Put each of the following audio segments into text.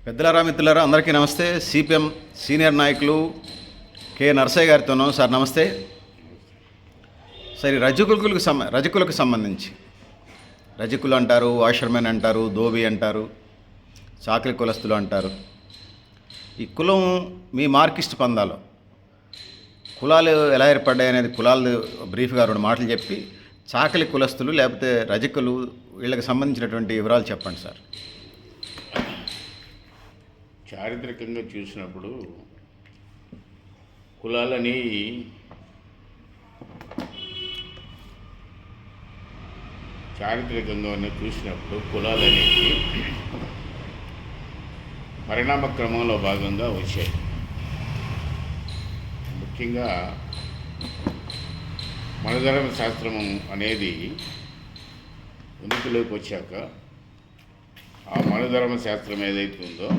పెద్దలారా మిత్రులారా అందరికీ నమస్తే. సిపిఎం సీనియర్ నాయకులు కె నరసయ్య గారితోనూ. సార్ నమస్తే. సరే, రజకులకు సంబంధించి రజకులు అంటారు, వాషర్మెన్ అంటారు, ధోబి అంటారు, చాకలి కులస్తులు అంటారు. ఈ కులం మీ మార్కిస్ట్ పందాలో కులాలు ఎలా ఏర్పడ్డాయి అనేది కులాలు బ్రీఫ్గా 2 మాటలు చెప్పి, చాకలి కులస్తులు లేకపోతే రజకులు వీళ్ళకి సంబంధించినటువంటి వివరాలు చెప్పండి సార్. చారిత్రకంగా చూసినప్పుడు కులాలని కులాలనేవి పరిణామ క్రమంలో భాగంగా వచ్చాయి. ముఖ్యంగా మనధర్మ శాస్త్రం అనేది ఉనికిలోకి వచ్చాక ఆ మనధర్మ శాస్త్రం ఏదైతే ఉందో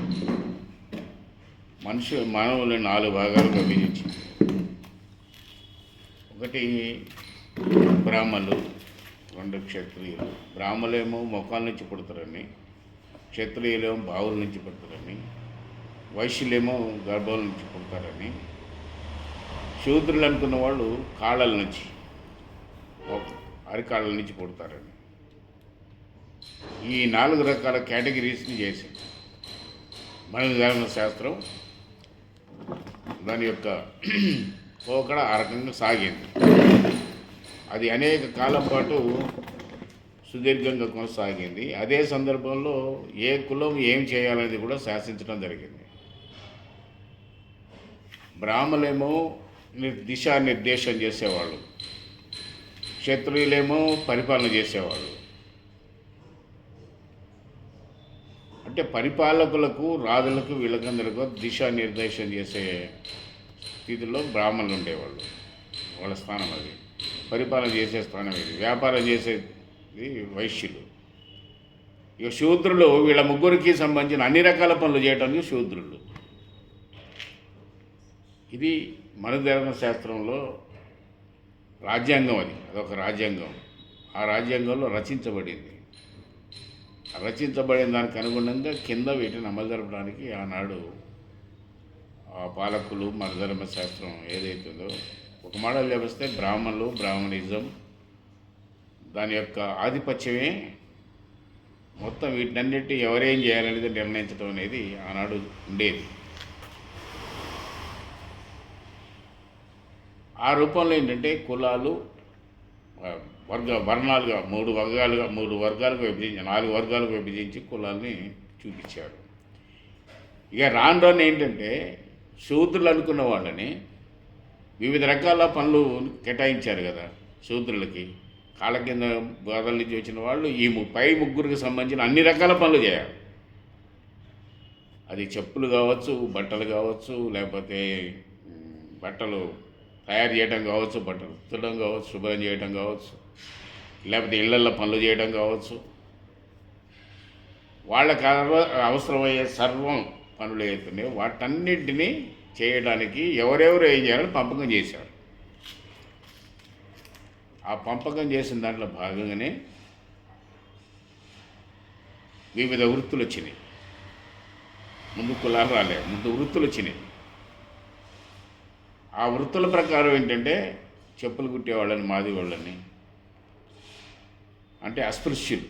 మానవులను 4 భాగాలుగా విభజించింది. ఒకటి బ్రాహ్మణులు, 2 క్షత్రియులు. బ్రాహ్మణులేమో మొఖాల నుంచి పుడతారని, క్షత్రియులేమో బావుల నుంచి పుడతారని, వైశ్యులేమో గర్భాల నుంచి పుడతారని, శూద్రులు అనుకున్న వాళ్ళు కాళ్ళల నుంచి, అరికాళ్ళ నుంచి పుడతారని ఈ 4 రకాల కేటగిరీస్ని చేసింది మన ధర్మశాస్త్రం. దాని యొక్క పోకడ ఆ రకంగా సాగింది. అది అనేక కాలం పాటు సుదీర్ఘంగా కొనసాగింది. అదే సందర్భంలో ఏ కులం ఏం చేయాలనేది కూడా శాసించడం జరిగింది. బ్రాహ్మణులేమో దిశానిర్దేశం చేసేవాళ్ళు, క్షత్రియులేమో పరిపాలన చేసేవాళ్ళు. అంటే పరిపాలకులకు, రాజులకు, వీళ్ళకందరికీ దిశానిర్దేశం చేసే స్థితిలో బ్రాహ్మణులు ఉండేవాళ్ళు. వాళ్ళ స్థానం అది. పరిపాలన చేసే స్థానం ఇది. వ్యాపారం చేసేది వైశ్యులు. ఇక శూద్రులు వీళ్ళ ముగ్గురికి సంబంధించిన అన్ని రకాల పనులు చేయడానికి శూద్రులు. ఇది మన ధర్మశాస్త్రంలో రాజ్యాంగం. అదొక రాజ్యాంగం. ఆ రాజ్యాంగంలో రచించబడింది దానికి అనుగుణంగా కింద వీటిని అమలు జరపడానికి ఆనాడు ఆ పాలకులు మన ధర్మశాస్త్రం ఏదైతుందో ఒక మోడల్ వ్యవస్థ బ్రాహ్మణులు, బ్రాహ్మణిజం, దాని యొక్క ఆధిపత్యమే మొత్తం వీటినన్నిటి ఎవరేం చేయాలనేది నిర్ణయించడం అనేది ఆనాడు ఉండేది. ఆ రూపంలో ఏంటంటే కులాలు వర్ణాలుగా 3 వర్గాలుగా విభజించి 4 వర్గాలుగా విభజించి కులాల్ని చూపించారు. ఇక రాను ఏంటంటే శూద్రులు అనుకున్న వాళ్ళని వివిధ రకాల పనులు కేటాయించారు కదా. శూద్రులకి కాళ్ళ కింద బాధల నుంచి వచ్చిన వాళ్ళు ఈ పై ముగ్గురికి సంబంధించిన అన్ని రకాల పనులు చేయాలి. అది చెప్పులు కావచ్చు, బట్టలు కావచ్చు, లేకపోతే బట్టలు తయారు చేయడం కావచ్చు, బట్టలు ఉతకడం కావచ్చు, శుభ్రం చేయడం కావచ్చు, లేకపోతే ఇళ్లల్లో పనులు చేయడం కావచ్చు. వాళ్ళకి అవసరమయ్యే సర్వం పనులు అవుతున్నాయి. వాటన్నింటినీ చేయడానికి ఎవరెవరు ఏం చేయాలని పంపకం చేశారు. ఆ పంపకం చేసిన దాంట్లో భాగంగానే వివిధ వృత్తులు వచ్చినాయి. ముందు కులాలు రాలే, ముందు వృత్తులు వచ్చినాయి. ఆ వృత్తుల ప్రకారం ఏంటంటే చెప్పులు కుట్టేవాళ్ళని, మాది వాళ్ళని, అంటే అస్పృశ్యులు,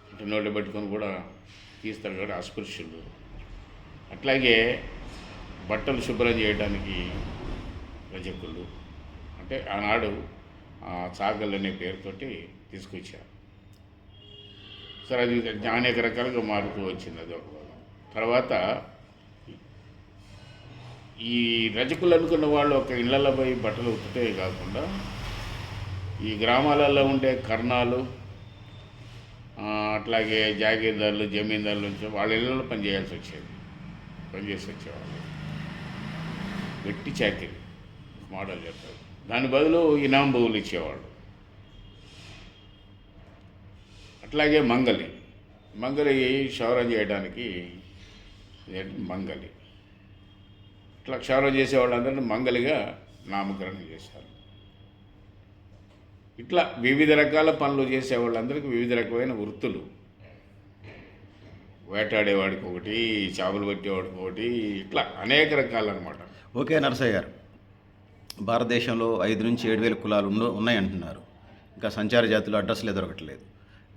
అంటే నోళ్ళు పెట్టుకొని కూడా తీస్తారు కాబట్టి అస్పృశ్యులు. అట్లాగే బట్టలు శుభ్రం చేయడానికి రజకులు, అంటే ఆనాడు చాకళ్ళు అనే పేరుతోటి తీసుకొచ్చారు. సరే, అది అనేక రకాలుగా మారుతూ వచ్చింది. అది ఒక భాగం. తర్వాత ఈ రజకులు అనుకున్న వాళ్ళు ఒక ఇళ్లలో పోయి బట్టలు ఉతికే కాకుండా ఈ గ్రామాలలో ఉండే కర్ణాలు, అట్లాగే జాగీర్దారులు, జమీందారుల నుంచి వాళ్ళ ఇళ్లలో పనిచేసి వచ్చేవాళ్ళు. వెట్టి చాకిరి మోడల్ చెప్తారు. దాని బదులు ఇనాం భూములు ఇచ్చేవాళ్ళు. అట్లాగే మంగలి క్షౌరం చేయడానికి మంగలి. ఇట్లా క్షౌరం చేసేవాళ్ళందరినీ మంగలిగా నామకరణం చేశారు. ఇట్లా వివిధ రకాల పనులు చేసేవాళ్ళందరికీ వివిధ రకమైన వృత్తులు. వేటాడేవాడికి ఒకటి, చేపలు పట్టేవాడికి ఒకటి, ఇట్లా అనేక రకాలు అనమాట. ఓకే నరసయ్య గారు, భారతదేశంలో 5 నుంచి 7 వేల కులాలు ఉన్నాయంటున్నారు. ఇంకా సంచార జాతులు అడ్రస్లే దొరకట్లేదు.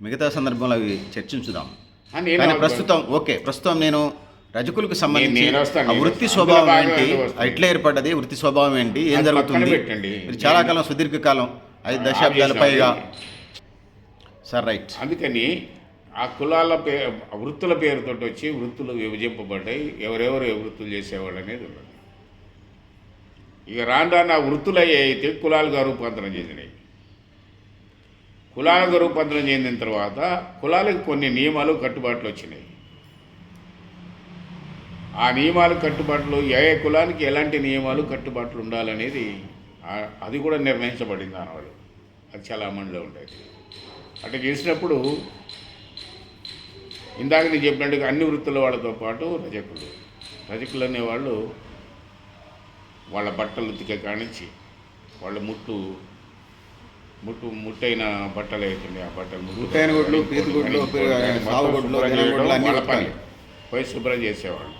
మిగతా సందర్భంలో అవి చర్చించుదాం. నేను కానీ ప్రస్తుతం నేను రజకులకు సంబంధించి నేను వస్తాను, ఆ వృత్తి అందులో స్వభావం బాగా ఏంటి, వస్తాను. ఎట్లా ఏర్పడ్డది, వృత్తి స్వభావం ఏంటి, ఏం అది జరుగుతుంది, పక్కన పెట్టండి. మీరు చాలా కాలం సుదీర్ఘకాలం 5 దశాబ్దాల పైగా. Sir right. అందుకని ఆ కులాల వృత్తుల పేరుతో వచ్చి వృత్తులు విభజింపబడ్డాయి. ఎవరెవరు ఏ వృత్తులు చేసేవాళ్ళు అనేది ఉన్నది. ఇక రాను ఆ వృత్తులు అయితే కులాలుగా రూపాంతరం చెందినాయి. కులాలుగా రూపాంతరం చెందిన తర్వాత కులాలకు కొన్ని నియమాలు కట్టుబాట్లు వచ్చినాయి. ఆ నియమాలు కట్టుబాట్లు ఏ కులానికి ఎలాంటి నియమాలు కట్టుబాట్లు ఉండాలనేది అది కూడా నిర్ణయించబడింది ఆనవాళ్ళు. అది చాలా అమలులో ఉండేది. అట్లా చేసినప్పుడు ఇందాక నేను చెప్పినట్టుగా అన్ని వృత్తుల వాళ్ళతో పాటు రజకులు అనేవాళ్ళు వాళ్ళ బట్టలు ఉతికే కానించి వాళ్ళ ముట్టైన బట్టలు అవుతుంది, ఆ బట్టలు ముట్టైన గుడ్లు, పీతుగుడ్లు, సావుగుడ్లు, వాళ్ళ పని పోయి శుభ్రం చేసేవాళ్ళు.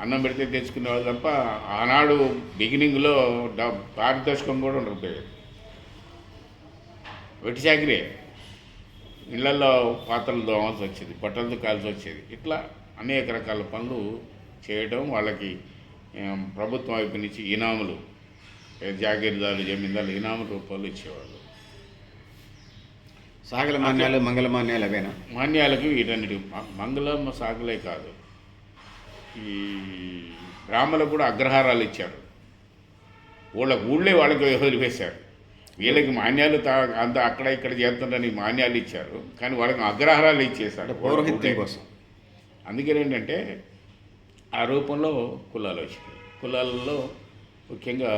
అన్నం పెడితే తెచ్చుకునేవాళ్ళు తప్ప ఆనాడు బిగినింగ్లో పారితోషికం కూడా ఉండకపోయేది. వెట్టి చాకిరే, ఇళ్లలో పాత్రలు దోమాల్సి వచ్చేది, బట్టలతో కాల్సి వచ్చేది. ఇట్లా అనేక రకాల పనులు చేయడం, వాళ్ళకి ప్రభుత్వం వైపు నుంచి ఇనాములు, జాగీర్దారులు, జమీందారులు ఇనాముల రూపాయలు ఇచ్చేవాళ్ళు. సాగల మాన్యాలు, మంగళ మాన్యాలు అవేనా? మాన్యాలకు వీటన్నిటి మంగళం సాగులే కాదు, ఈ బ్రాహ్మణులకు కూడా అగ్రహారాలు ఇచ్చారు. ఊళ్ళే వాళ్ళకి వదిలివేశారు. వీళ్ళకి మాన్యాలు అంత అక్కడ ఇక్కడ చేస్తుండని మాన్యాలు ఇచ్చారు, కానీ వాళ్ళకి అగ్రహారాలు ఇచ్చేశారు పౌరోహిత్యం కోసం. అందుకని ఏంటంటే ఆ రూపంలో కులాలు వచ్చినాయి. కులాలలో ముఖ్యంగా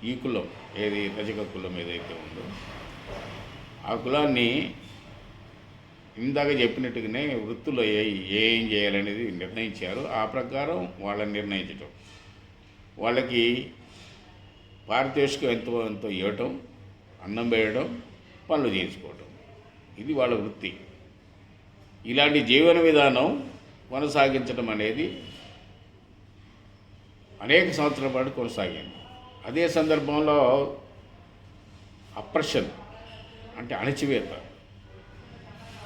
ఈ కులం ఏది రజక కులం ఏదైతే ఉందో ఆ కులాన్ని ఇందాక చెప్పినట్టుగానే వృత్తులు ఏం చేయాలనేది నిర్ణయించారు. ఆ ప్రకారం వాళ్ళని నిర్ణయించటం, వాళ్ళకి పారితోషికం ఎంతో ఇవ్వటం, అన్నం వేయడం, పనులు చేసుకోవటం, ఇది వాళ్ళ వృత్తి. ఇలాంటి జీవన విధానం కొనసాగించడం అనేది అనేక సంవత్సరాల పాటు కొనసాగింది. అదే సందర్భంలో అప్రెషన్ అంటే అణచివేత,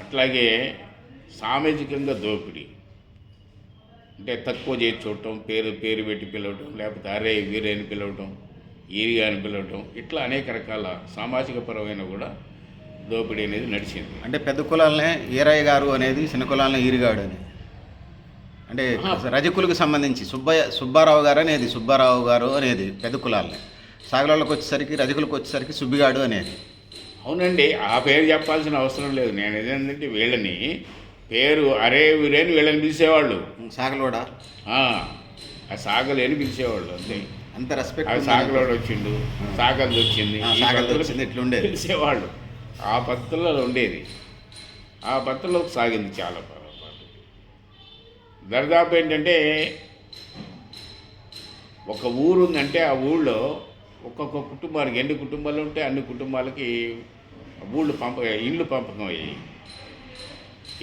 అట్లాగే సామాజికంగా దోపిడీ, అంటే తక్కువ చేసి చూడటం, పేరు పెట్టి పిలవటం, లేకపోతే అరే వీరేని పిలవటం, ఈరిగా అని పిలవటం, ఇట్లా అనేక రకాల సామాజిక పరమైన కూడా దోపిడీ అనేది నడిచింది. అంటే పెద్ద కులాలనే ఈరయ్య గారు అనేది, చిన్న కులాలనే ఈరిగాడు అని, అంటే రజకులకు సంబంధించి సుబ్బారావు గారు అనేది పెద్ద కులాలనే, సాగలోళ్ళకి వచ్చేసరికి, రజకులకు వచ్చేసరికి సుబ్బిగాడు అనేది. అవునండి, ఆ పేరు చెప్పాల్సిన అవసరం లేదు. నేను ఏదంటే వీళ్ళని పేరు అరే వీరేని వీళ్ళని పిలిచేవాళ్ళు. సాగలోడ ఆ సాగలేని పిలిచేవాళ్ళు, అంతే. అంత రెస్పెక్ట్. అది సాగలోడు వచ్చిండు, సాగలు వచ్చింది, ఇట్లుండేది పిలిచేవాళ్ళు. ఆ పద్ధతుల్లో ఉండేది. ఆ పద్ధతిలో సాగింది చాలా పాటు. దరిదాపు ఏంటంటే ఒక ఊరు ఉందంటే ఆ ఊళ్ళో ఒక్కొక్క కుటుంబానికి ఎన్ని కుటుంబాలు ఉంటే అన్ని కుటుంబాలకి ఇళ్ళు పంపకం అయ్యాయి.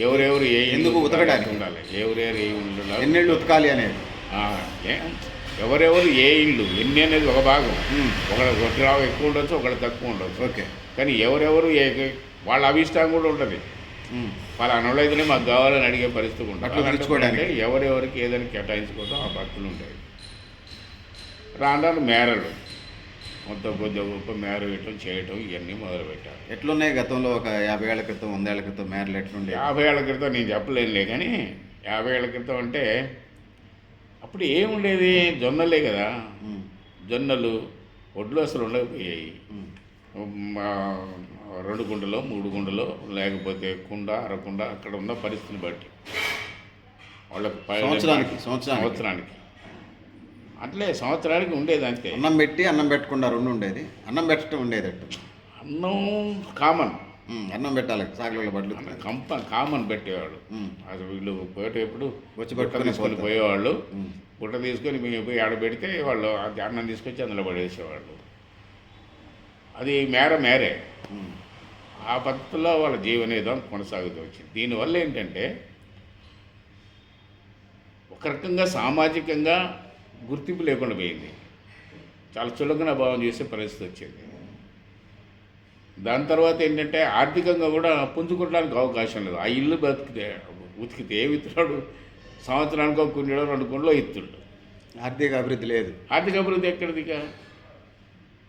ఎవరెవరు ఏ ఎందుకు ఉతకడానికి ఉండాలి, ఎవరెవరు ఏ ఇళ్ళు ఎన్నేళ్ళు ఉతకాలి అనేది, ఎవరెవరు ఏ ఇళ్ళు ఎన్ని అనేది ఒక భాగం. ఒకటి ఎక్కువ ఉండొచ్చు, ఒకటి తక్కువ ఉండొచ్చు. ఓకే. కానీ ఎవరెవరు వాళ్ళ అభిష్టం కూడా ఉంటుంది. పలానోళ్ళు అయితేనే మాకు కావాలని అడిగే పరిస్థితి ఉంటుంది. ఎవరెవరికి ఏదైనా కేటాయించుకోవడం ఆ భక్తులు ఉంటాయి. రాను మేరలు మొత్తం కొద్దిగా గొప్ప మేర వేయటం చేయటం ఇవన్నీ మొదలుపెట్టారు. ఎట్లున్నాయి గతంలో ఒక 50 ఏళ్ల క్రితం, 100 ఏళ్ల క్రితం మేరలు ఎట్లుండే? 50 ఏళ్ల క్రితం నేను చెప్పలేనులే, కానీ 50 ఏళ్ల క్రితం అంటే అప్పుడు ఏముండేది, జొన్నలే కదా. జొన్నలు, ఒడ్లు అసలు ఉండకపోయాయి. 2 గుంటలో 3 గుంటలో, లేకపోతే కుండ అరకుండ, అక్కడ ఉన్న పరిస్థితిని బట్టి వాళ్ళకి సంవత్సరానికి అట్లే సంవత్సరానికి ఉండేది అంతే. అన్నం పెట్టి అన్నం పెట్టకుండా 2 ఉండేది. అన్నం పెట్టడం ఉండేది. అన్నం కామన్, అన్నం పెట్టాలి. సాగల బట్టలు కామన్ పెట్టేవాళ్ళు. అది వీళ్ళు పోయేటప్పుడు వచ్చి బట్ట తీసుకొని పోయేవాళ్ళు. గుట్ట తీసుకొని మేము పోయి ఆడ పెడితే వాళ్ళు అన్నం తీసుకొచ్చి అందులో పడేసేవాళ్ళు. అది మేరే. ఆ పద్ధతిలో వాళ్ళ జీవన విధానం కొనసాగుతూ వచ్చింది. దీనివల్ల ఏంటంటే ఒక రకంగా సామాజికంగా గుర్తింపు లేకుండా పోయింది. చాలా చులకన భావం చేసే పరిస్థితి వచ్చింది. దాని తర్వాత ఏంటంటే ఆర్థికంగా కూడా పుంజుకోవడానికి అవకాశం లేదు. ఆ ఇల్లు ఉతికితే విత్తురాడు సంవత్సరానికో కుండీలో 2 కుండలో ఇత్తుడు. ఆర్థిక అభివృద్ధి లేదు. ఆర్థిక అభివృద్ధి ఎక్కడిది? ఇక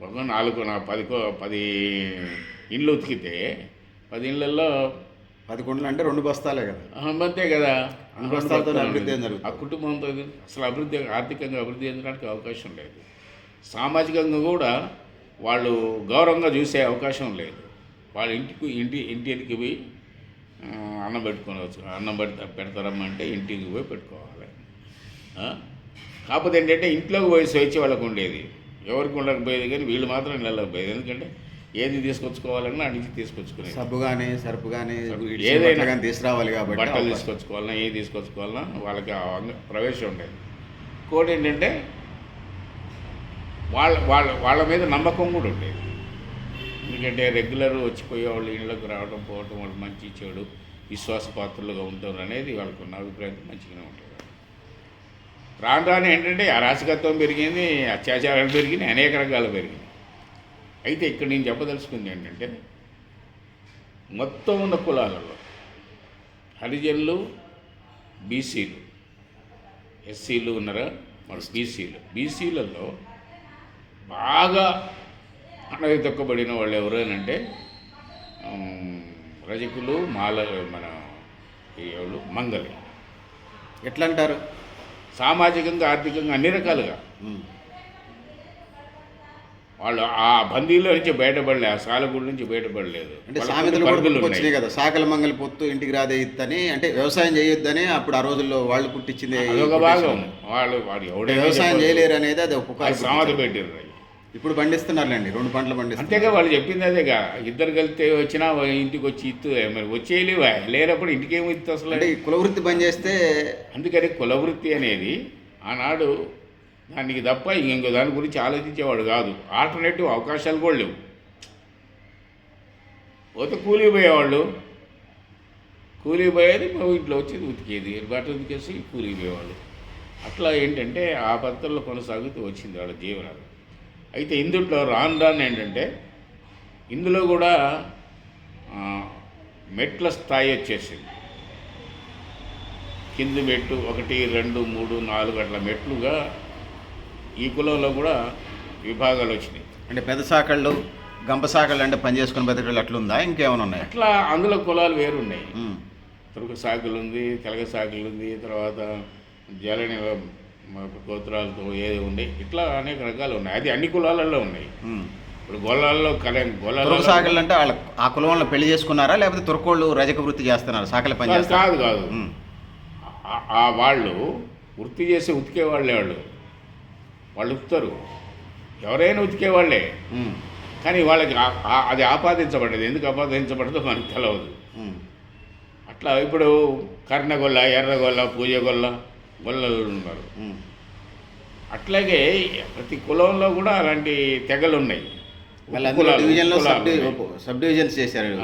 ఒక 10 ఇండ్లు ఉతికితే 10 ఇళ్ళల్లో 10 కుండలు అంటే 2 బస్తాలే కదా. అంతే కదా. 2 బస్తాలతో అభివృద్ధి ఏం జరుగుతుంది? ఆ కుటుంబంతో అసలు ఆర్థికంగా అభివృద్ధి చెందడానికి అవకాశం లేదు. సామాజికంగా కూడా వాళ్ళు గౌరవంగా చూసే అవకాశం లేదు. వాళ్ళ ఇంటికి పోయి అన్నం పెట్టుకోవచ్చు. అన్నం పెడతారమ్మంటే ఇంటికి పోయి పెట్టుకోవాలి. కాకపోతే ఏంటంటే ఇంట్లోకి పోయి స్వేచ్ఛ వాళ్ళకు ఉండేది, ఎవరికి ఉండకపోయేది. కానీ వీళ్ళు మాత్రం వెళ్ళకపోయేది. ఎందుకంటే ఏది తీసుకొచ్చుకోవాలన్నా ఆ నుంచి తీసుకొచ్చుకునేది. సబ్బు కానీ సరుపు కానీ ఏదైనా కానీ తీసుకురావాలి కాబట్టి బట్టలు తీసుకొచ్చుకోవాలన్నా ఏది తీసుకొచ్చుకోవాలన్నా వాళ్ళకి ప్రవేశం ఉండేది. ఇంకోటి ఏంటంటే వాళ్ళ మీద నమ్మకం కూడా ఉండేది. ఎందుకంటే రెగ్యులర్ వచ్చిపోయేవాళ్ళు ఇళ్ళకు రావడం పోవడం, వాళ్ళు మంచి చెడు విశ్వాసపాత్రులుగా ఉంటారు అనేది వాళ్ళకు ఉన్న అభిప్రాయం మంచిగానే ఉంటుంది. రాను ఏంటంటే అరాచకత్వం పెరిగింది, అత్యాచారాలు పెరిగినాయి, అనేక రకాలు పెరిగినాయి. అయితే ఇక్కడ నేను చెప్పదలుచుకుంది ఏంటంటే మొత్తం ఉన్న కులాలలో హరిజనులు, బీసీలు, ఎస్సీలు ఉన్నారా, మరి బీసీలలో బాగా అణగ తొక్కబడిన వాళ్ళు ఎవరైనంటే రజకులు, మన ఎవరు మంగలి. ఎట్లా అంటారు? సామాజికంగా ఆర్థికంగా అన్ని రకాలుగా వాళ్ళు ఆ బందీలో నుంచి బయటపడలే, ఆ సాలగుడి నుంచి బయటపడలేదు. అంటే సామెతలు కూడా వచ్చినాయి కదా, సాకల మంగలి పొత్తు ఇంటికి రాదే ఇత్తని, అంటే వ్యవసాయం చేయొద్దని అప్పుడు ఆ రోజుల్లో వాళ్ళు పుట్టించింది ఒక భాగం. వాడు ఎవడే వ్యవసాయం చేయలేరు అనేది అది ఒక సామెత పెట్టారు. ఇప్పుడు పండిస్తున్నారులేండి, 2 పంటలు పండిస్తారు. అంతేగా వాళ్ళు చెప్పింది అదేగా. ఇద్దరు కలిస్తే వచ్చినా ఇంటికి వచ్చి ఇత్తు, మరి వచ్చేయలేవా, లేనప్పుడు ఇంటికేమో ఇత్తు అసలు. అంటే కులవృత్తి పని చేస్తే, అందుకని కులవృత్తి అనేది ఆనాడు దానికి తప్ప ఇంకో దాని గురించి ఆలోచించేవాడు కాదు. ఆల్టర్నేటివ్ అవకాశాలు కూడా లేవు. పోతే కూలికి పోయేవాళ్ళు, కూలికి పోయేది ఇంట్లో వచ్చేది ఉతికేది, బట్టలు ఉతికేసి కూలికి పోయేవాళ్ళు. అట్లా ఏంటంటే ఆ పద్ధతుల్లో కొనసాగుతూ వచ్చింది వాళ్ళ జీవనాలు. అయితే ఇందులో రాను ఏంటంటే ఇందులో కూడా మెట్ల స్థాయి వచ్చేసింది. కింది మెట్టు 1, 2, 3, 4 అట్లా మెట్లుగా ఈ కులంలో కూడా విభాగాలు వచ్చినాయి. అంటే పెద్ద సాకళ్ళు, గంప సాకళ్ళు అంటే పని చేసుకుని బతికేళ్ళు అట్లుందా, ఇంకేమైనా ఉన్నాయి? అట్లా అందులో కులాలు వేరున్నాయి. తురుకు సాకులు ఉంది, తెలగ సాకులు ఉంది, తర్వాత జలని గోత్రాలతో ఏది ఉంది, ఇట్లా అనేక రకాలు ఉన్నాయి. అది అన్ని కులాలలో ఉన్నాయి. ఇప్పుడు గొల్లాల్లో తురుకు సాకళ్ళు అంటే వాళ్ళ ఆ కులం వాళ్ళు పెళ్లి చేసుకున్నారా, లేకపోతే తురుకోళ్ళు రజక వృత్తి చేస్తున్నారు, సాకల పని చేస్తారు? కాదు. వాళ్ళు వృత్తి చేసి ఉతికేవాళ్ళే. వాళ్ళు ఉతుకుతారు, ఎవరైనా ఉతికేవాళ్ళే. కానీ వాళ్ళకి అది ఆపాదించబడ్డది. ఎందుకు ఆపాదించబడ్డదో మనకు తెలియదు. అట్లా ఇప్పుడు కర్ణగొల్ల, ఎర్రగొల్ల, గొల్లలు ఉన్నారు. అట్లాగే ప్రతి కులంలో కూడా అలాంటి తెగలు ఉన్నాయి. సబ్ డివిజన్స్ చేశారు,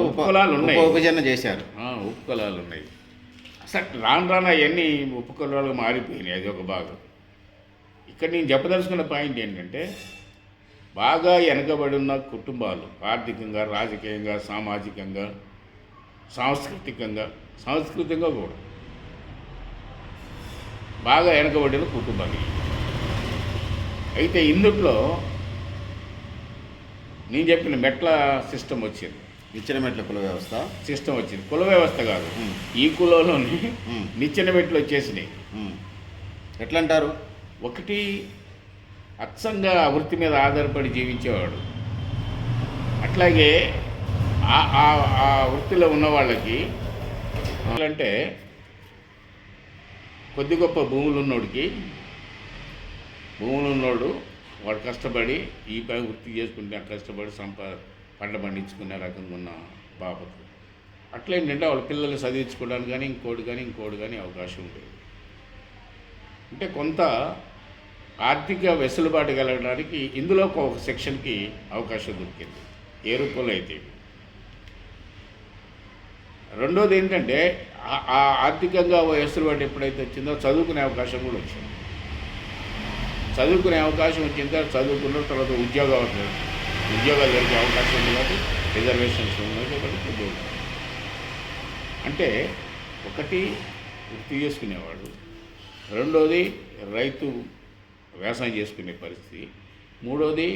ఉపకులాలు ఉన్నాయి, ఉపవిభజన చేశారు, ఉపకులాలు ఉన్నాయి. అసలు రాను అవన్నీ ఉపకులాలుగా మారిపోయినాయి. అది ఒక భాగం. ఇక్కడ నేను చెప్పదలుచుకున్న పాయింట్ ఏంటంటే బాగా వెనకబడి ఉన్న కుటుంబాలు ఆర్థికంగా, రాజకీయంగా, సామాజికంగా, సాంస్కృతికంగా కూడా బాగా వెనకబడిన కుటుంబాలు. అయితే ఇందులో నేను చెప్పిన మెట్ల సిస్టమ్ వచ్చింది, నిచ్చెన మెట్ల కుల వ్యవస్థ సిస్టమ్ వచ్చింది. కుల వ్యవస్థ కాదు, ఈ కులంలోని నిచ్చెన మెట్లు వచ్చేసినాయి. ఎట్లా అంటారు? ఒకటి అచ్చంగా వృత్తి మీద ఆధారపడి జీవించేవాడు. అట్లాగే ఆ వృత్తిలో ఉన్న వాళ్ళకి అంటే కొద్ది గొప్ప భూములు ఉన్నోడు వాడు కష్టపడి ఈ పని వృత్తి చేసుకుంటే కష్టపడి పంట పండించుకునే రకంగా ఉన్న బాపతు. అట్లా ఏంటంటే వాళ్ళ పిల్లలు చదివించుకోవడానికి కానీ ఇంకోటి కానీ అవకాశం ఉంటుంది. అంటే కొంత ఆర్థిక వెసులుబాటు కలగడానికి ఇందులో ఒక సెక్షన్కి అవకాశం దొరికింది. ఏ రూపంలో అయితే రెండోది ఏంటంటే ఆ ఆర్థికంగా వెసులుబాటు ఎప్పుడైతే వచ్చిందో చదువుకునే అవకాశం కూడా వచ్చింది. చదువుకునే అవకాశం వచ్చిన తర్వాత చదువుకున్న తర్వాత ఉద్యోగాలు దొరికే అవకాశం ఉంది కాబట్టి రిజర్వేషన్స్ ఉన్నాయి కాబట్టి ఉద్యోగం. అంటే ఒకటి వృత్తి చేసుకునేవాడు, రెండోది రైతు వ్యవసాయం చేసుకునే పరిస్థితి, మూడోది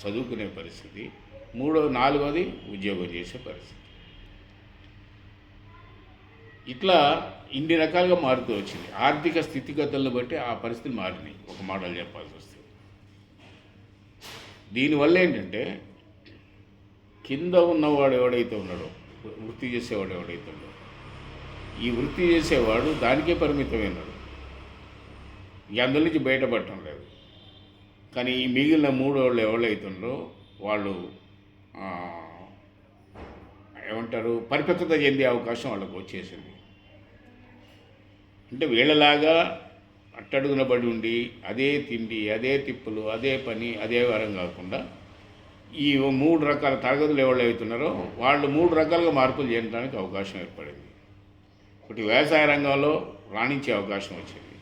చదువుకునే పరిస్థితి, నాలుగోది ఉద్యోగం చేసే పరిస్థితి. ఇట్లా ఇన్ని రకాలుగా మారుతూ వచ్చింది. ఆర్థిక స్థితిగతులను బట్టి ఆ పరిస్థితులు మారినాయి, ఒక మాటలు చెప్పాల్సి వస్తుంది. దీనివల్ల ఏంటంటే కింద ఉన్నవాడు ఎవడైతే ఉన్నాడో, వృత్తి చేసేవాడు ఎవడైతే ఉన్నాడో, ఈ వృత్తి చేసేవాడు దానికే పరిమితమైనాడు, అందులో నుంచి బయటపడటం లేదు. కానీ ఈ మిగిలిన మూడు వాళ్ళు ఎవరైతున్నారో వాళ్ళు ఏమంటారు, పరిపక్వత చెందే అవకాశం వాళ్ళకు వచ్చేసింది. అంటే వీళ్ళలాగా అట్టడుగున పడి ఉండి అదే తిండి, అదే తిప్పులు, అదే పని, అదే వరం కాకుండా ఈ మూడు రకాల తరగతులు ఎవరు అవుతున్నారో వాళ్ళు మూడు రకాలుగా మార్పులు చేయడానికి అవకాశం ఏర్పడింది. ఒకటి వ్యవసాయ రంగంలో రాణించే అవకాశం వచ్చింది,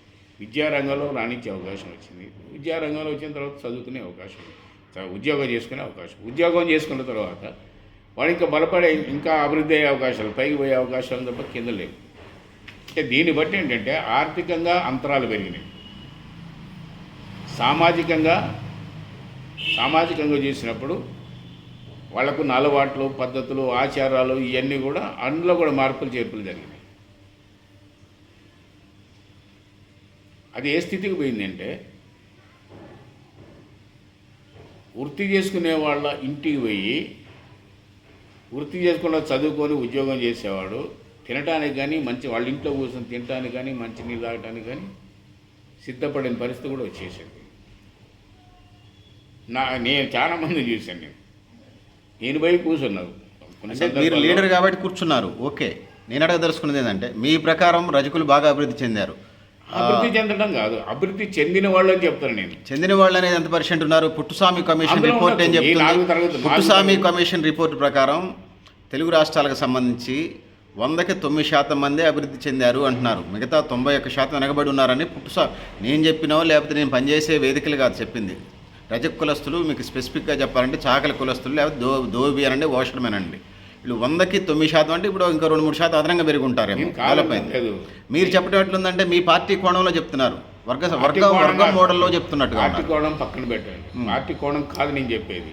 విద్యారంగంలో రాణించే అవకాశం వచ్చింది, విద్యారంగంలో వచ్చిన తర్వాత చదువుకునే అవకాశం, ఉద్యోగం చేసుకునే అవకాశం, ఉద్యోగం చేసుకున్న తర్వాత వాడు ఇంకా బలపడే, ఇంకా అభివృద్ధి అయ్యే అవకాశాలు, పైకి పోయే అవకాశాలు తప్ప కింద లేవు. అంటే దీన్ని బట్టి ఏంటంటే ఆర్థికంగా అంతరాలు పెరిగినాయి, సామాజికంగా చేసినప్పుడు వాళ్ళకున్న అలవాట్లు, పద్ధతులు, ఆచారాలు ఇవన్నీ కూడా అందులో కూడా మార్పులు చేర్పులు జరిగినాయి. అది ఏ స్థితికి పోయిందంటే వృత్తి చేసుకునే వాళ్ళ ఇంటికి పోయి వృత్తి చేసుకున్న చదువుకొని ఉద్యోగం చేసేవాడు తినటానికి కానీ, వాళ్ళ ఇంట్లో కూర్చొని తినటానికి కానీ, మంచి నీళ్ళు తాగటానికి కానీ సిద్ధపడిన పరిస్థితి కూడా వచ్చేసింది. నేను చాలామంది చూశాను. నేను పోయి కూర్చున్నాను. మీరు లీడర్ కాబట్టి కూర్చున్నారు, ఓకే. నేను అడగదలుచుకున్నది ఏంటంటే మీ ప్రకారం రజకులు బాగా అభివృద్ధి చెందారు. అభివృద్ధి చెందడం కాదు, అభివృద్ధి చెందిన వాళ్ళు అని చెప్తాను నేను. చెందిన వాళ్ళు అనేది ఎంత పర్సెంట్ ఉన్నారు? పుట్టుస్వామి కమిషన్ రిపోర్ట్ ఏం చెప్తుంది? పుట్టుస్వామి కమిషన్ రిపోర్ట్ ప్రకారం తెలుగు రాష్ట్రాలకు సంబంధించి 100కి 9% మందే అభివృద్ధి చెందారు అంటున్నారు. మిగతా 91% వెనకబడి ఉన్నారని నేను చెప్పినో లేకపోతే నేను పనిచేసే వేదికలు కాదు చెప్పింది. రజక కులస్తులు మీకు స్పెసిఫిక్గా చెప్పాలంటే చాకలి కులస్తులు, లేకపోతే దోబి అనండి, ఓషర్మెన్ అండి. వీళ్ళు 100కి 9% అంటే ఇప్పుడు ఇంకా 2-3% అదనంగా పెరిగి ఉంటారేమో. డెవలప్ అయింది. మీరు చెప్పడం ఎట్లుందంటే మీ పార్టీ కోణంలో చెప్తున్నారు, వర్గం మోడల్లో చెప్తున్నట్టుగా. పార్టీ కోణం పక్కన పెట్టండి, పార్టీ కోణం కాదు నేను చెప్పేది.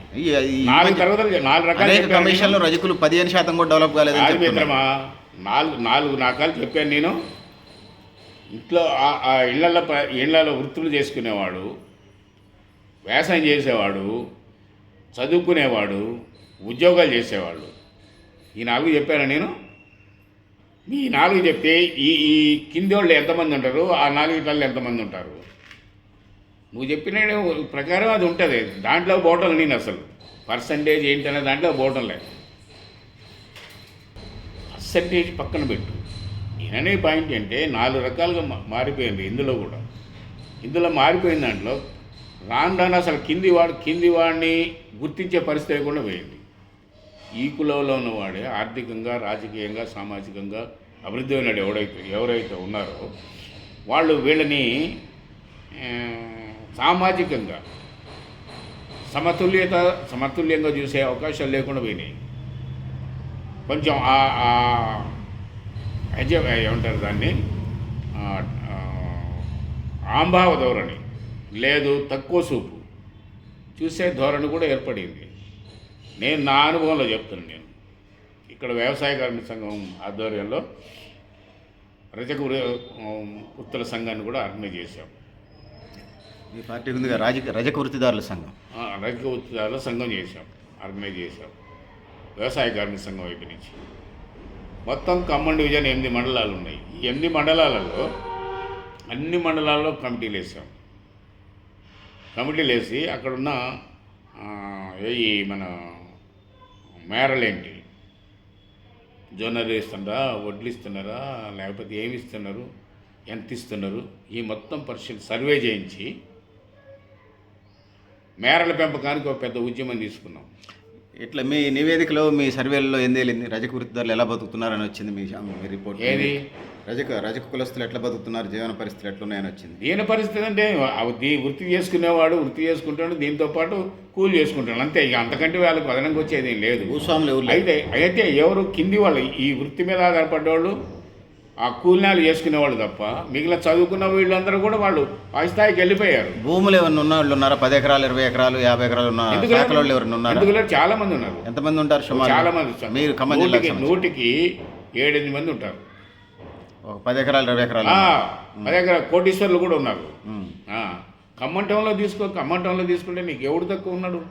4 రకాల కమిషన్లో రజకులు 15% కూడా డెవలప్ కాలేదని మిత్రమా. 4 రకాలు చెప్పాను నేను. ఇంట్లో ఇళ్లలో వృత్తులు చేసుకునేవాడు, వ్యవసాయం చేసేవాడు, చదువుకునేవాడు, ఉద్యోగాలు చేసేవాళ్ళు, ఈ 4 చెప్పాను నేను. ఈ 4 చెప్తే ఈ కింది వాళ్ళు ఎంతమంది ఉంటారు, ఆ 4 ఎంతమంది ఉంటారు? నువ్వు చెప్పిన ప్రకారం అది ఉంటుంది. దాంట్లో పోవటం నేను అసలు పర్సంటేజ్ ఏంటనే దాంట్లో పోవటం లేదు. పర్సంటేజ్ పక్కన పెట్టు. నేననే పాయింట్ అంటే 4 రకాలుగా మారిపోయింది. ఇందులో మారిపోయిన దాంట్లో రాను అసలు కింది వాడిని గుర్తించే పరిస్థితి లేకుండా పోయింది. ఈ కులంలో ఉన్నవాడే ఆర్థికంగా, రాజకీయంగా, సామాజికంగా అభివృద్ధి అయినాడు ఎవరైతే ఉన్నారో వాళ్ళు వీళ్ళని సామాజికంగా సమతుల్యంగా చూసే అవకాశాలు లేకుండా పోయినాయి. కొంచెం ఏమంటారు దాన్ని, ఆంభావ ధోరణి లేదు, తక్కువ చూపు చూసే ధోరణి కూడా ఏర్పడింది. నేను నా అనుభవంలో చెప్తున్నాను. నేను ఇక్కడ వ్యవసాయ కార్మిక సంఘం ఆధ్వర్యంలో రజక వృత్తుల సంఘాన్ని కూడా ఆర్గనైజ్ చేశాం. మీ పార్టీ ఉంది రజక వృత్తిదారుల సంఘం. రజక వృత్తిదారుల సంఘం ఆర్గనైజ్ చేశాం వ్యవసాయ కార్మిక సంఘం వైపు నుంచి. మొత్తం ఖమ్మం డివిజన్ 8 మండలాలు ఉన్నాయి. ఈ 8 మండలాలలో అన్ని మండలాల్లో కమిటీలు వేసి అక్కడున్న మన మేరలేంటి, జొన్నలు ఇస్తున్నారా, వడ్లు ఇస్తున్నారా, లేకపోతే ఏమి ఇస్తున్నారు, ఎంత ఇస్తున్నారు, ఈ మొత్తం సర్వే చేయించి మేరల పెంపకానికి ఒక పెద్ద ఉద్యమం తీసుకున్నాం. ఇట్లా మీ నివేదికలో మీ సర్వేలలో ఏం తేలింది? రజక వృత్తిదారులు ఎలా బతుకుతున్నారని వచ్చింది మీ రిపోర్ట్. ఏది రజక కులస్తులు ఎట్లా బతుకుతున్నారు, జీవన పరిస్థితులు ఎట్లున్నాయని వచ్చింది. దీని పరిస్థితి అంటే వృత్తి చేసుకునేవాడు వృత్తి చేసుకుంటాడు, దీంతో పాటు కూలి చేసుకుంటాడు, అంతే. ఇక అంతకంటే వాళ్ళకి అదనంగా వచ్చేది ఏం లేదు. భూస్వాములు ఎవరు అయితే ఎవరు కింది వాళ్ళు ఈ వృత్తి మీద ఆధారపడ్డవాళ్ళు ఆ కూలినాలు చేసుకునేవాళ్ళు తప్ప మిగిలిన చదువుకున్న వీళ్ళందరూ కూడా వాళ్ళు ఆ స్థాయికి వెళ్ళిపోయారు. భూములు ఎవరిని ఉన్న వాళ్ళు ఉన్నారా? 10 ఎకరాలు, 20 ఎకరాలు, 50 ఎకరాలు ఉన్న శాఖలు ఎవరిని ఉన్నారు? ఎందుకంటే చాలా మంది ఉన్నారు. ఎంతమంది ఉంటారు సుమారు? చాలా మంది. మీరు ఖమ్మం జిల్లాకి 100కి 7-8 మంది ఉంటారు. 10 ఎకరాలు, 20 ఎకరాలు, 10 ఎకరాలు కోటీశ్వర్లు కూడా ఉన్నారు. ఖమ్మం టౌన్లో తీసుకుంటే నీకు ఎవడు తక్కువ ఉన్నాడు?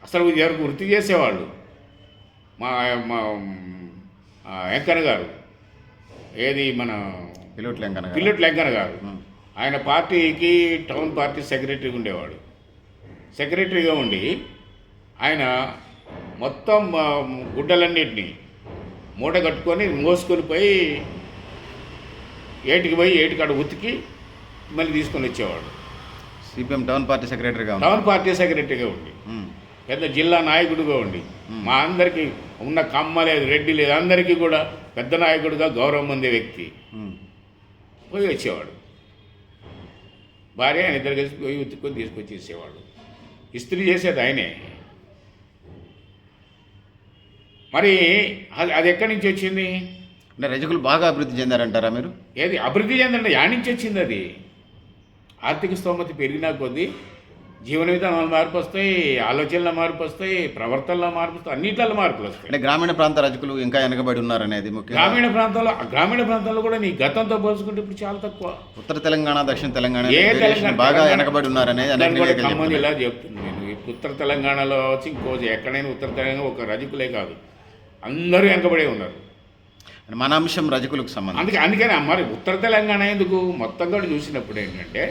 అసలు ఎవరికి వృత్తి చేసేవాళ్ళు మా వెంకన్న గారు, ఏది మన పిల్లటి వెంకన్న గారు, ఆయన పార్టీకి టౌన్ పార్టీ సెక్రటరీగా ఉండేవాడు. సెక్రటరీగా ఉండి ఆయన మొత్తం గుడ్డలన్నింటినీ మూట కట్టుకొని మోసుకొని పోయి ఏటికాడ ఉతికి మళ్ళీ తీసుకొని వచ్చేవాడు. సిపిఎం టౌన్ పార్టీ సెక్రటరీగా ఉండి పెద్ద జిల్లా నాయకుడిగా ఉండి మా అందరికీ ఉన్న కమ్మ లేదు, రెడ్డి లేదు, అందరికీ కూడా పెద్ద నాయకుడిగా గౌరవం పొందే వ్యక్తి పోయి వచ్చేవాడు. భార్య ఆయన ఇద్దరు కలిసి పోయి ఉతుక్కొని తీసుకొచ్చి ఇచ్చేవాడు. ఇస్త్రీ చేసేది ఆయనే. మరి అది ఎక్కడి నుంచి వచ్చింది? అంటే రజకులు బాగా అభివృద్ధి చెందారంటారా మీరు? ఏది అభివృద్ధి చెందంటే యాడ్ నుంచి వచ్చింది? అది ఆర్థిక స్తోమత పెరిగినా కొద్దీ జీవన విధానాలు మార్పు వస్తాయి, ఆలోచనల మార్పు వస్తాయి, ప్రవర్తనలో మార్పు వస్తాయి, అన్నింటిలో మార్పులు వస్తాయి. అంటే గ్రామీణ ప్రాంత రజకులు ఇంకా వెనకబడి ఉన్నారనేది ముఖ్యం. గ్రామీణ ప్రాంతాల్లో కూడా నీ గతంతో పోల్చుకుంటే ఇప్పుడు చాలా తక్కువ. ఉత్తర తెలంగాణ, దక్షిణ తెలంగాణ బాగా వెనకబడి ఉన్నారనేది ఖమ్మం జిల్లా చెప్తుంది. నేను ఉత్తర తెలంగాణలో వచ్చి ఎక్కడైనా ఉత్తర తెలంగాణ ఒక రజకులే కాదు, అందరూ వెనకబడే ఉన్నారు. మన అంశం రజకులకు సంబంధం. అందుకని మరి ఉత్తర తెలంగాణ ఎందుకు మొత్తం కూడా చూసినప్పుడు ఏంటంటే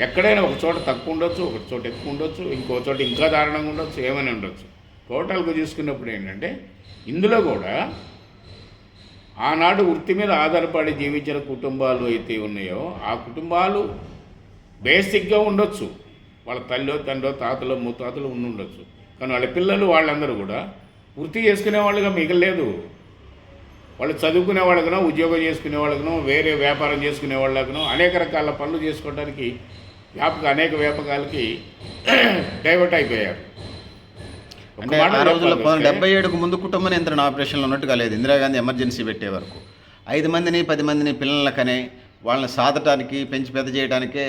ఎక్కడైనా ఒక చోట తక్కువ ఉండొచ్చు, ఒక చోట ఎక్కువ ఉండొచ్చు, ఇంకో చోట ఇంకా దారుణంగా ఉండొచ్చు, ఏమైనా ఉండొచ్చు. టోటల్గా చూసుకున్నప్పుడు ఏంటంటే ఇందులో కూడా ఆనాడు వృత్తి మీద ఆధారపడి జీవించిన కుటుంబాలు అయితే ఉన్నాయో ఆ కుటుంబాలు బేసిక్గా ఉండొచ్చు. వాళ్ళ తల్లో తండ్రో తాతలో ముత్తాతలు ఉండొచ్చు. కానీ వాళ్ళ పిల్లలు వాళ్ళందరూ కూడా వృత్తి చేసుకునే వాళ్ళుగా మిగలేదు. వాళ్ళు చదువుకునే వాళ్ళకునో, ఉద్యోగం చేసుకునే వాళ్ళకునో, వేరే వ్యాపారం చేసుకునే వాళ్ళకునో అనేక రకాల పనులు చేసుకోవడానికి అనేక వ్యాపకాలకి డైవర్ట్ అయిపోయారు. అంటే ఆ రోజుల్లో 77కు ముందు కుటుంబ నియంత్రణ ఆపరేషన్లు ఉన్నట్టుగా లేదు. ఇందిరాగాంధీ ఎమర్జెన్సీ పెట్టే వరకు 5 మందిని 10 మందిని పిల్లలకనే వాళ్ళని సాధటానికి పెంచి పెద్ద చేయడానికే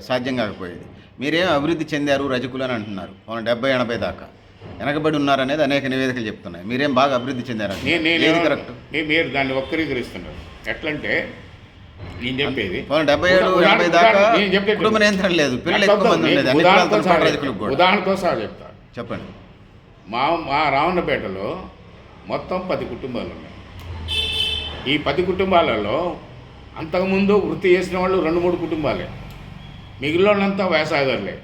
సాధ్యం కాకపోయేది. మీరేం అభివృద్ధి చెందారు రజకులు అని అంటున్నారు. 70-80 దాకా వెనకబడి ఉన్నారనేది అనేక నివేదికలు చెప్తున్నాయి. మీరేం బాగా అభివృద్ధి చెందారని కరెక్ట్? మీరు దాన్ని వక్రీకరిస్తున్నారు. ఎట్లంటే నేను చెప్పేది 77-80 దాకా కుటుంబ నియంత్రణ లేదు, పిల్లలు ఎక్కువ మంది ఉండేది. ఉదాహరణతో సహా చెప్తా, చెప్పండి. మా రావణపేటలో మొత్తం 10 కుటుంబాలు ఉన్నాయి. ఈ 10 కుటుంబాలలో అంతకుముందు వృత్తి చేసిన వాళ్ళు 2-3 కుటుంబాలే, మిగిలినంతా వ్యవసాయదారులే.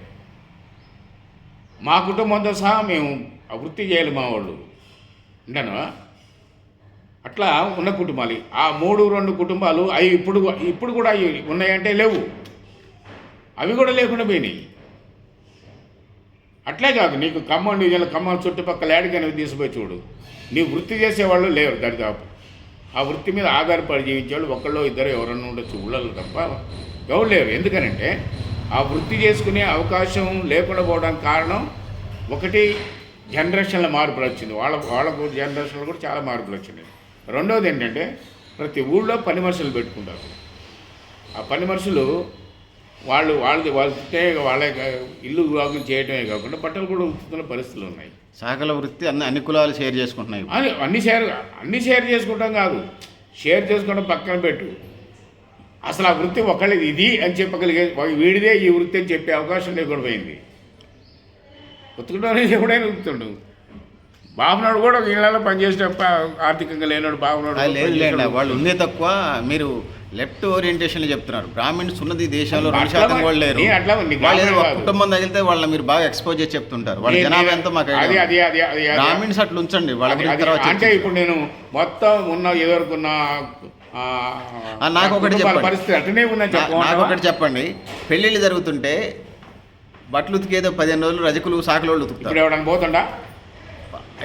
మా కుటుంబంతో సహా మేము వృత్తి చేయాలి మా వాళ్ళు ఉంటాను. అట్లా ఉన్న కుటుంబాలు ఆ 3-2 కుటుంబాలు అవి ఇప్పుడు కూడా అవి ఉన్నాయంటే లేవు, అవి కూడా లేకుండా పోయినాయి. అట్లే కాదు, నీకు ఖమ్మం డివిజన్ ఖమ్మం చుట్టుపక్కల ఏడికైనా తీసిపోయి చూడు, నీ వృత్తి చేసేవాళ్ళు లేరు. దరిదాపు ఆ వృత్తి మీద ఆధారపడి జీవించేవాళ్ళు ఒకళ్ళు ఇద్దరు ఎవరన్నా ఉండొచ్చు ఊళ్ళలో తప్ప ఎవరు లేరు. ఎందుకనంటే ఆ వృత్తి చేసుకునే అవకాశం లేకుండా పోవడానికి కారణం ఒకటి జనరేషన్ల మార్పులు వచ్చింది. వాళ్ళకు జనరేషన్లో కూడా చాలా మార్పులు వచ్చినాయి. రెండవది ఏంటంటే ప్రతి ఊళ్ళో పని మనుషులు పెట్టుకుంటారు. ఆ పని మనుషులు వాళ్ళ ఇల్లు విభాగం చేయడమే కాకుండా బట్టలు కూడా ఉతుకుతున్న పరిస్థితులు ఉన్నాయి. శాఖల వృత్తి అన్ని కులాలు షేర్ చేసుకుంటున్నాయి. అన్ని షేర్ చేసుకుంటాం కాదు, షేర్ చేసుకోవడం పక్కన పెట్టు. అసలు ఆ వృత్తి ఒకళ్ళది ఇది అని చెప్పగలిగే వీడిదే ఈ వృత్తి అని చెప్పే అవకాశం లేకుండా పోయింది. ఉతుకుతానే ఎప్పుడైనా ఉతుకుతుండు. బాబునాడు కూడా ఇళ్ళలో పనిచేసేటప్పుడు ఆర్థికంగా లేనాడు బాబునాడు లేదు. వాళ్ళు ఉందే తక్కువ. మీరు లెఫ్ట్ ఓరియంటేషన్ చెప్తున్నారు. బ్రాహ్మిన్స్ ఉన్నది దేశంలో 2% కూడా లేరు. కుటుంబం తగిలితే వాళ్ళని మీరు బాగా ఎక్స్పోజ్ చేసి చెప్తుంటారు. వాళ్ళ జనాభా ఎంతో మాకు బ్రాహ్మిన్స్ అట్లా ఉంచండి. అంటే ఇప్పుడు నేను మొత్తం ఉన్న ఎదుర్కొన్న నాకు ఒకటి చెప్పండి, పరిస్థితి అట్లనే ఉందని నాకు ఒకటి చెప్పండి. పెళ్ళిళ్ళు జరుగుతుంటే బట్టలు ఉతికేదో 15 రోజులు రజకులు సాకలోళ్ళు ఉతుకుతారు. ఇప్పుడు ఎవడన్నా పోతుండా?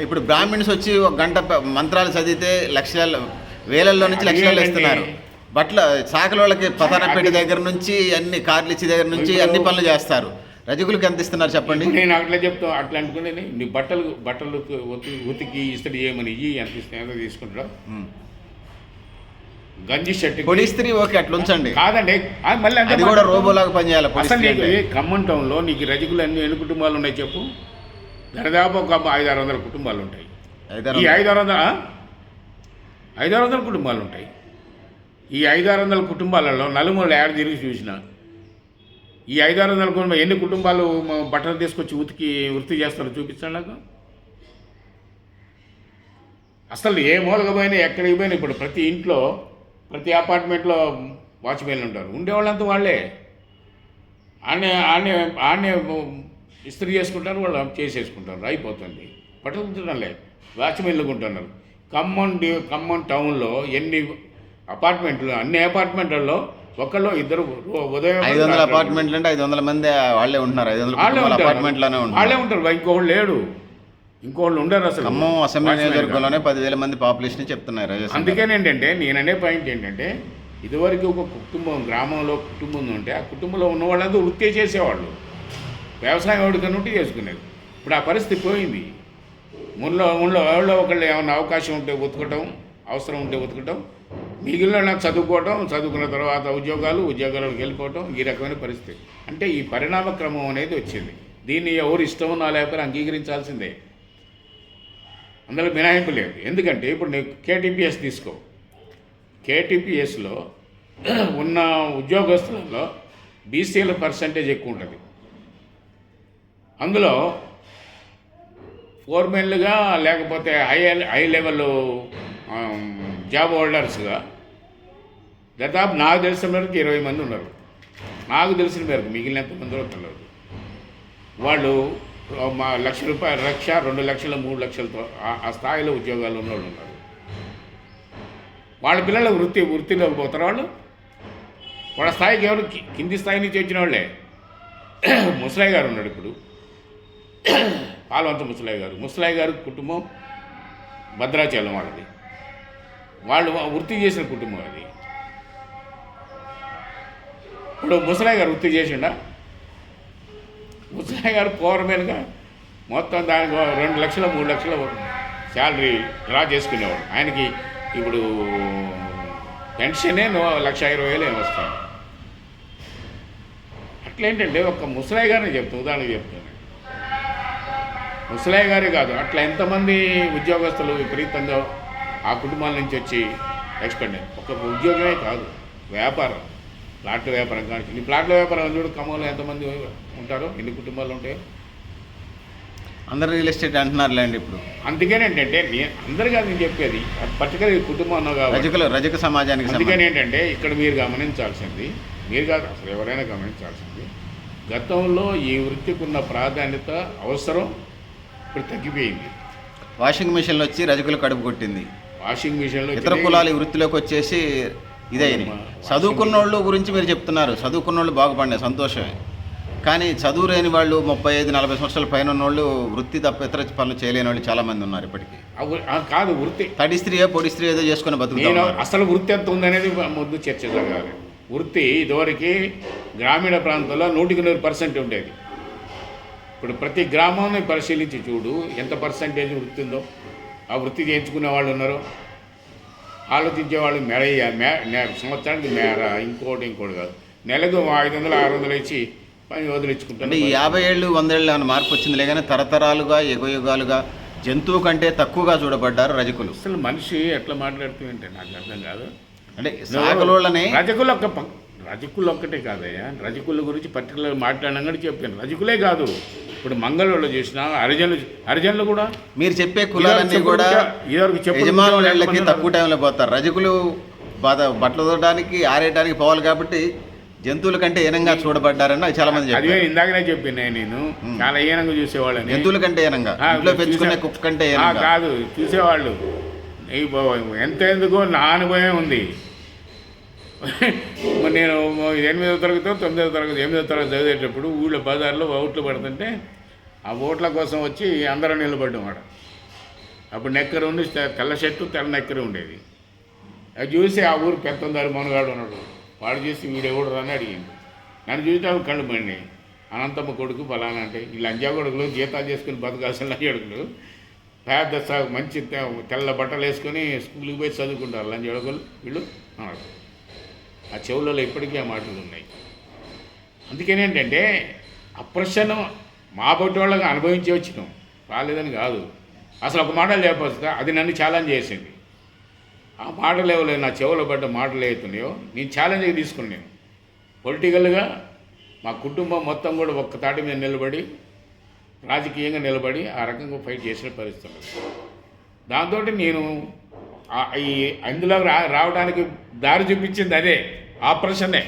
ఇప్పుడు బ్రాహ్మిన్స్ వచ్చి ఒక గంట మంత్రాలు చదివితే లక్షల వేలల్లో నుంచి లక్షల్లో ఇస్తున్నారు. బట్టల సాకలోళ్ళకి పతానపేట దగ్గర నుంచి అన్ని కార్లు ఇచ్చే దగ్గర నుంచి అన్ని పనులు చేస్తారు. రజకులకు ఎంత ఇస్తున్నారు చెప్పండి? నేను అట్లా చెప్తా, అట్లా అనుకునే నీ బట్టలు ఉతికి ఇస్తడి చేయమని ఎంత ఇస్తే తీసుకుంటాడు. గంజి షర్ట్ పొడి ఇస్త్రీ ఓకే అట్లా ఉంచండి, కాదండి మళ్ళీ అది కూడా రోబోలాగా పనిచేయాలి. అసలు నీకు ఖమ్మం టౌన్లో నీకు రజకులు ఎన్ని కుటుంబాలు ఉన్నాయి చెప్పు? దాదాపు ఒక 500-600 కుటుంబాలు ఉంటాయి. ఈ 500 కుటుంబాలు ఉంటాయి. ఈ 500 కుటుంబాలలో నలుమూల ఏడ తిరిగి చూసిన ఈ 500 కుటుంబం ఎన్ని కుటుంబాలు బట్టలు తీసుకొచ్చి వృత్తి చేస్తారో చూపించండి నాకు. అసలు ఏ మూలగా పోయినా ఎక్కడికి పోయినా ఇప్పుడు ప్రతి ఇంట్లో ప్రతి అపార్ట్మెంట్లో వాచ్మెన్లు ఉంటారు. ఉండేవాళ్ళంతా వాళ్ళే ఆడనే ఇస్త్రీ చేసుకుంటారు, వాళ్ళు చేసేసుకుంటారు, అయిపోతుంది. బట్టలు ఉంటున్నారులే, వాచ్మెన్లు ఉంటున్నారు. ఖమ్మం టౌన్లో ఎన్ని అపార్ట్మెంట్లు, అన్ని అపార్ట్మెంట్లలో ఒకళ్ళు ఇద్దరు ఉదయం 500 అపార్ట్మెంట్లు అంటే 500 మంది వాళ్ళే ఉంటున్నారు. 500 అపార్ట్మెంట్లోనే వాళ్ళే ఉంటారు, ఇంకోళ్ళు లేడు, ఇంకోళ్ళు ఉండరు. అసలు ఖమ్మం అసెంబ్లీ నియోజకవర్గంలోనే 10,000 మంది పాపులేషన్ చెప్తున్నారు. అందుకేనేంటంటే నేననే పాయింట్ ఏంటంటే ఇదివరకు ఒక కుటుంబం గ్రామంలో కుటుంబం ఉంటే ఆ కుటుంబంలో ఉన్న వాళ్ళంతా వృత్తి చేసేవాళ్ళు, వ్యవసాయం వాడుకనుంటే చేసుకునేది. ఇప్పుడు ఆ పరిస్థితి పోయింది. ఊళ్ళో ఎవరో ఒకళ్ళు ఏమైనా అవకాశం ఉంటే ఉతకటం, అవసరం ఉంటే ఉతకటం, మిగిలిన చదువుకోవటం, చదువుకున్న తర్వాత ఉద్యోగాలకు వెళ్ళిపోవటం, ఈ రకమైన పరిస్థితి. అంటే ఈ పరిణామ క్రమం అనేది వచ్చింది. దీన్ని ఎవరు ఇష్టం ఉన్నా లేకపోతే అంగీకరించాల్సిందే, అందులో మినహాయింపు లేదు. ఎందుకంటే ఇప్పుడు నీకు కేటీపీఎస్ తీసుకో, కేటీపీఎస్లో ఉన్న ఉద్యోగస్తులలో బీసీల పర్సంటేజ్ ఎక్కువ ఉంటుంది. అందులో ఫోర్మెన్లుగా లేకపోతే హై లెవెల్ జాబ్ హోల్డర్స్గా దాదాపు నాకు తెలిసిన మేరకు 20 మంది ఉన్నారు. నాకు తెలిసిన మేరకు మిగిలినంత మందిలో తెలియదు. వాళ్ళు మా ₹1,00,000, 1,00,000, 2,00,000, 3,00,000తో ఆ స్థాయిలో ఉద్యోగాలు ఉన్నవాళ్ళు ఉన్నారు. వాళ్ళ పిల్లల వృత్తిలోకి పోతారు. వాళ్ళ స్థాయికి ఎవరు కింది స్థాయి నుంచి వచ్చిన వాళ్ళే. ముసలయ్య గారు ఉన్నాడు ఇప్పుడు, పాల్వంత ముసలయ్య గారు కుటుంబం భద్రాచలం వాళ్ళది. వాళ్ళు వృత్తి చేసిన కుటుంబం అది. ఇప్పుడు ముసలయ్య గారు వృత్తి చేసిండా? ముసలయ్య గారు ఫోర్మెన్గా మొత్తం దానికి 2,00,000, 3,00,000 శాలరీ డ్రా చేసుకునేవాడు. ఆయనకి ఇప్పుడు పెన్షనే 1,20,000 ఏమి వస్తాయి. అట్లేంటంటే ఒక ముసలయ్య గారిని ఉదాహరణకు చెప్తాను. ముసలయ్య గారే కాదు, అట్లా ఎంతమంది ఉద్యోగస్తులు విపరీతంగా ఆ కుటుంబాల నుంచి వచ్చి ఎక్స్పెండ్ అయ్యారు. ఒక ఉద్యోగమే కాదు, వ్యాపారం, ప్లాట్ల వ్యాపారం కానీ. ఈ ప్లాట్ల వ్యాపారం చూడు, ఖమ్మంలో ఎంతమంది ఉంటారో, ఎన్ని కుటుంబాలు ఉంటాయో. అందరూ రియల్ ఎస్టేట్ అంటున్నారులేండి ఇప్పుడు. అందుకేనేంటంటే అందరు కాదు నేను చెప్పేది, పర్టికులర్ కుటుంబం అన్నావు కాబట్టి రజక సమాజానికి. అందుకని ఏంటంటే ఇక్కడ మీరు గమనించాల్సింది, మీరు కాదు అసలు ఎవరైనా గమనించాల్సింది, గతంలో ఈ వృత్తికి ఉన్న ప్రాధాన్యత, అవసరం ఇప్పుడు తగ్గిపోయింది. వాషింగ్ మిషన్లు వచ్చి రజకులు కడుపు కొట్టింది. వాషింగ్ మిషన్లో ఇతర కులాలు ఈ వృత్తిలోకి వచ్చేసి ఇదైంది. చదువుకున్న వాళ్ళు గురించి మీరు చెప్తున్నారు, చదువుకున్న వాళ్ళు బాగుపడినాయి, సంతోషమే. కానీ చదువు లేని వాళ్ళు 35-40 సంవత్సరాల పైన ఉన్నోళ్ళు వృత్తి తప్ప ఇతర పనులు చేయలేని వాళ్ళు చాలామంది ఉన్నారు ఇప్పటికీ. కాదు వృత్తి, తడి స్త్రీయో పొడి స్త్రీ ఏదో చేసుకుని బతుకుతారు. అసలు వృత్తి ఎంత ఉందనేది ముందు చర్చ జరగాలి. వృత్తి ఇదివరకు గ్రామీణ ప్రాంతాల్లో 100% ఉండేది. ఇప్పుడు ప్రతి గ్రామాన్ని పరిశీలించి చూడు, ఎంత పర్సంటేజ్ వృత్తి ఉందో. ఆ వృత్తి చేయించుకునే వాళ్ళు ఉన్నారు, ఆలోచించే వాళ్ళు సంవత్సరానికి మేర, ఇంకోటి కాదు, నెలకు 500-600 ఇచ్చి పని వదిలించుకుంటారు. అంటే 50 ఏళ్ళు 100 ఏళ్ళు ఏమైనా మార్పు వచ్చిందిలే, కానీ తరతరాలుగా యుగాలుగా జంతువు కంటే తక్కువగా చూడబడ్డారు రజకులు. అసలు మనిషి ఎట్లా మాట్లాడుతుందంటే నాకు అర్థం కాదు. అంటే సాగలోళ్ళని రజకులు ఒక్కటే కాదయ్యా, రజకుల గురించి పర్టికులర్ మాట్లాడడం కూడా చెప్పాను. రజకులే కాదు, ఇప్పుడు మంగళవాళ్ళు చేసిన హరిజనులు కూడా మీరు చెప్పే కులాలన్నీ కూడా యజమానులకి తక్కువ టైంలో పోతారు. రజకులు బట్టలు తోడడానికి ఆరేయడానికి పోవాలి కాబట్టి జంతువుల కంటే హీనంగా చూడబడ్డారని చాలా మంది చెప్పారు. అదే ఇందాకనే చెప్పిన నేను, చాలా హీనంగా చూసేవాళ్ళని. జంతువుల కంటే హీనంగా, ఇంట్లో పెంచుకునే కుక్క కంటే కాదు చూసేవాళ్ళు. ఎంత ఎందుకో నా అనుభవం ఉంది. మరి నేను 8వ తరగతి 9వ తరగతి 8వ తరగతి చదివేటప్పుడు ఊళ్ళో బజార్లో ఓట్లు పడుతుంటే ఆ ఓట్ల కోసం వచ్చి అందరం నిలబడ్డాం ఆడ. అప్పుడు నెక్కరు ఉండి తెల్ల షర్టు తెల్ల నెక్కరు ఉండేది. అది చూసి ఆ ఊరు పెత్తందారి మనగాడు ఉన్నాడు, వాడు చూసి వీడెవడు అని అడిగింది. నన్ను చూసి కళ్ళు పండి అనంతమ్మ కొడుకు ఫలానా అంటే ఈ లంజా కొడుకులు జీతాలు చేసుకుని బతకాల్సిన లంజడుకులు పెద్ద మంచి తెల్ల బట్టలు వేసుకొని స్కూల్కి పోయి చదువుకుంటారు లంజడుకులు వీళ్ళు అన్నాడు. ఆ చెవులలో ఇప్పటికీ ఆ మాటలు ఉన్నాయి. అందుకేనేంటంటే అప్రసన్నం మా బట్టి వాళ్ళకి అనుభవించి వచ్చినాం, రాలేదని కాదు. అసలు ఒక మాట లేకపోతే అది నన్ను ఛాలెంజ్ చేసింది. ఆ మాటలు ఏవో నా చెవులో పడ్డ మాటలు అవుతున్నాయో నేను ఛాలెంజ్గా తీసుకున్నాను. పొలిటికల్గా మా కుటుంబం మొత్తం కూడా ఒక్క తాటి మీద నిలబడి రాజకీయంగా నిలబడి ఆ రకంగా ఫైట్ చేసిన పరిస్థితులు. దాంతో నేను అందులో రావడానికి దారి చూపించింది అదే ఆపరేషనే.